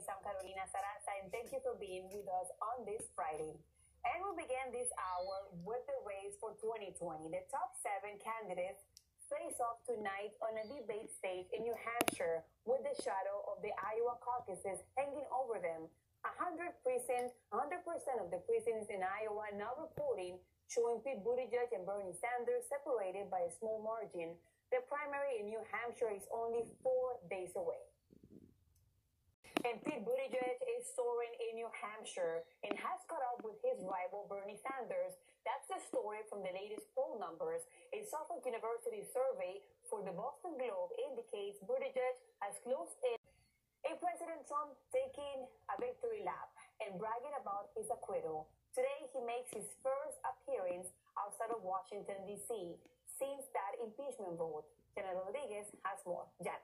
I'm Carolina Sarassa, and thank you for being with us on this Friday. And we begin this hour with the race for 2020. The top 7 candidates face off tonight on a debate stage in New Hampshire with the shadow of the Iowa caucuses hanging over them. 100% of the precincts in Iowa now reporting showing Pete Buttigieg and Bernie Sanders separated by a small margin. The primary in New Hampshire is only 4 days away. And Pete Buttigieg is soaring in New Hampshire and has caught up with his rival Bernie Sanders. That's the story from the latest poll numbers. A Suffolk University survey for the Boston Globe indicates Buttigieg has closed in. A President Trump taking a victory lap and bragging about his acquittal. Today, he makes his first appearance outside of Washington, D.C. since that impeachment vote. Janet Rodriguez has more. Janet.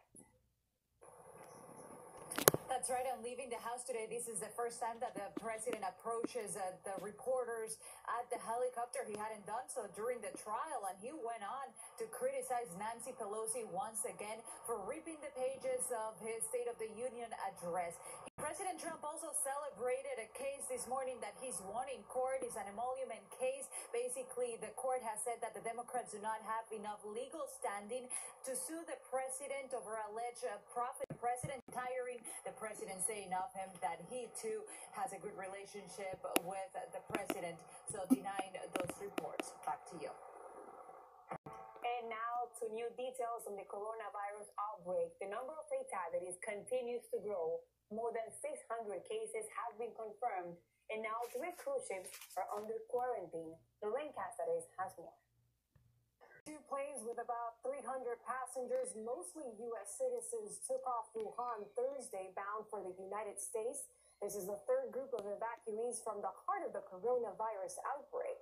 That's right. I'm leaving the house today. This is the first time that the president approaches the reporters at the helicopter. He hadn't done so during the trial, and he went on to criticize Nancy Pelosi once again for ripping the pages of his State of the Union address. President Trump also celebrated a case this morning that he's won in court. It's an emolument case. Basically, the court has said that the Democrats do not have enough legal standing to sue the president over alleged profit. The president tiring, the president saying of him that he too has a good relationship with the president, so denying those reports. Back to you. And now to new details on the coronavirus outbreak. The number of fatalities continues to grow. More than 600 cases have been confirmed, and now 3 cruise ships are under quarantine. Lorraine Cáceres has more. 2 planes with about 300 passengers, mostly U.S. citizens, took off Wuhan Thursday, bound for the United States. This is the 3rd group of evacuees from the heart of the coronavirus outbreak.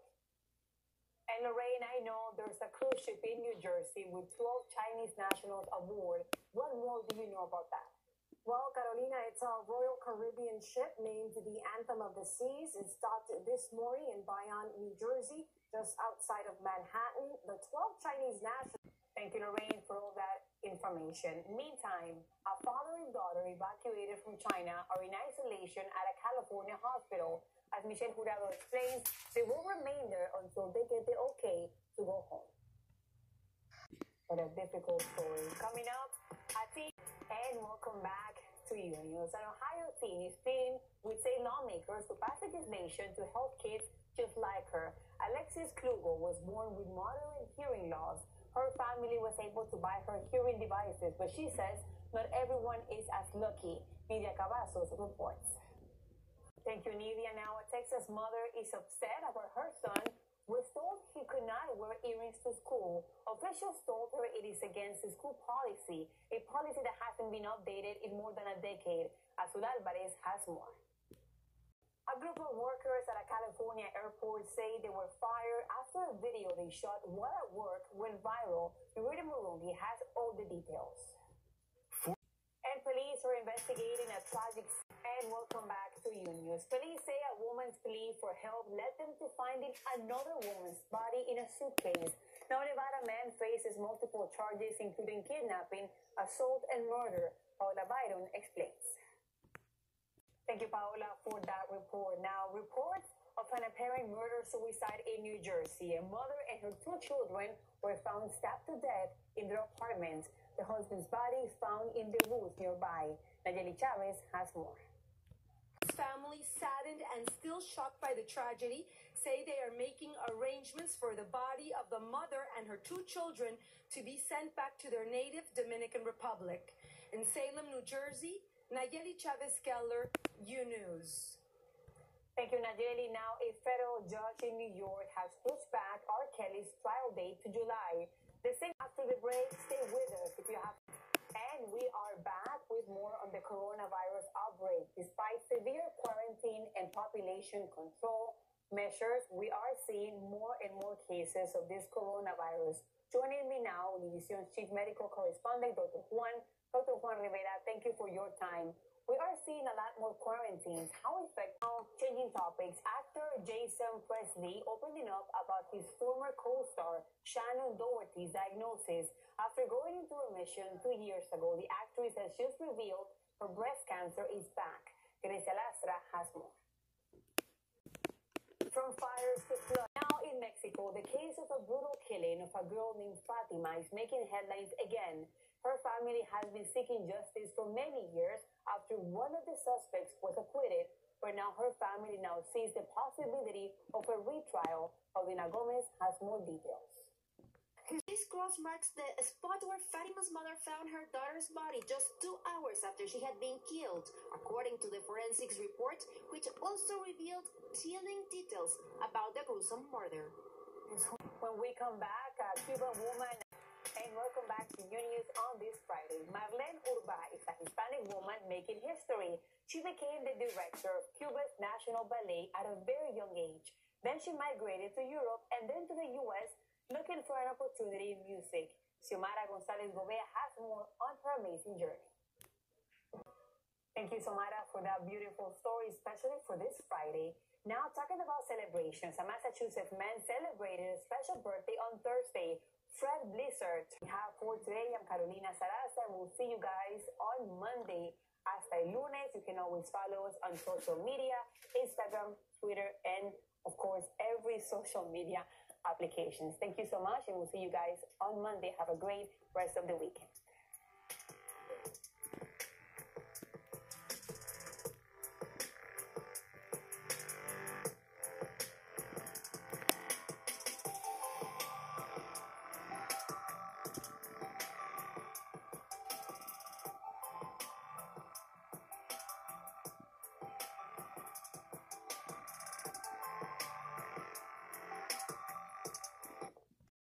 And Lorraine, I know there's a cruise ship in New Jersey with 12 Chinese nationals aboard. What more do you know about that? Well, Carolina, it's a Royal Caribbean ship named the Anthem of the Seas. It stopped this morning in Bayonne, New Jersey, just outside of Manhattan. The 12 Chinese nationals. Thank you, Lorraine, for all that information. Meantime, a father and daughter evacuated from China are in isolation at a California hospital. As Michelle Jurado explains, they will remain there until they get the okay to go home. What a difficult story. Coming up, and welcome back to Univision. An Ohio teen is pleading with state lawmakers to pass legislation to help kids just like her. Alexis Klugo was born with moderate hearing loss. Her family was able to buy her hearing devices, but she says not everyone is as lucky. Nidia Cavazos reports. Thank you, Nidia. Now, a Texas mother is upset about her son was told he could not wear earrings to school. Officials told her it is against the school policy, a policy that hasn't been updated in more than a decade. Azul Alvarez has more. A group of workers at a California airport say they were fired after a video they shot while at work went viral. Rita Murundi has all the details. And police are investigating a tragic. And welcome back to Unews. Police say a woman's plea for help led them to finding another woman's body in a suitcase. Now, Nevada man faces multiple charges, including kidnapping, assault, and murder. Paola Byron explains. Thank you, Paola, for that report. Now, reports of an apparent murder-suicide in New Jersey. A mother and her 2 children were found stabbed to death in their apartment. The husband's body is found in the woods nearby. Nayeli Chavez has more. Family, saddened and still shocked by the tragedy, say they are making arrangements for the body of the mother and her 2 children to be sent back to their native Dominican Republic. In Salem, New Jersey, Nayeli Chavez Keller, Unews. Thank you, Nayeli. Now, a federal judge in New York has pushed back R. Kelly's trial date to July. The same after the break. Stay with us if you have. And we are back with more on the coronavirus outbreak. Despite severe quarantine and population control measures, we are seeing more and more cases of this coronavirus. Joining me now, Univision's Chief Medical Correspondent, Dr. Juan Rivera, thank you for your time. We are seeing a lot more quarantines. How effective? Now, changing topics, actor Jason Presley opening up about his former co-star Shannon Doherty's diagnosis. After going into remission 2 years ago, the actress has just revealed her breast cancer is back. Sarassa has more. From fires to flood. Now in Mexico, the case of a brutal killing of a girl named Fatima is making headlines again. Her family has been seeking justice for many years after one of the suspects was acquitted, but now her family now sees the possibility of a retrial. Paulina Gomez has more details. This cross marks the spot where Fatima's mother found her daughter's body just 2 hours after she had been killed, according to the forensics report, which also revealed chilling details about the gruesome murder. When we come back, a Cuban woman, and welcome back to Univision Unews on this Friday. Marlene Urba is a Hispanic woman making history. She became the director of Cuba's National Ballet at a very young age. Then she migrated to Europe and then to the U.S., looking for an opportunity in music. Xiomara Gonzalez Gobea has more on her amazing journey. Thank you, Xiomara, for that beautiful story, especially for this Friday. Now, talking about celebrations, a Massachusetts man celebrated a special birthday on Thursday, Fred Blizzard. We have for today, I'm Carolina Sarassa, and we'll see you guys on Monday. Hasta el lunes. You can always follow us on social media, Instagram, Twitter, and, of course, every social media applications. Thank you so much, and we'll see you guys on Monday. Have a great rest of the weekend.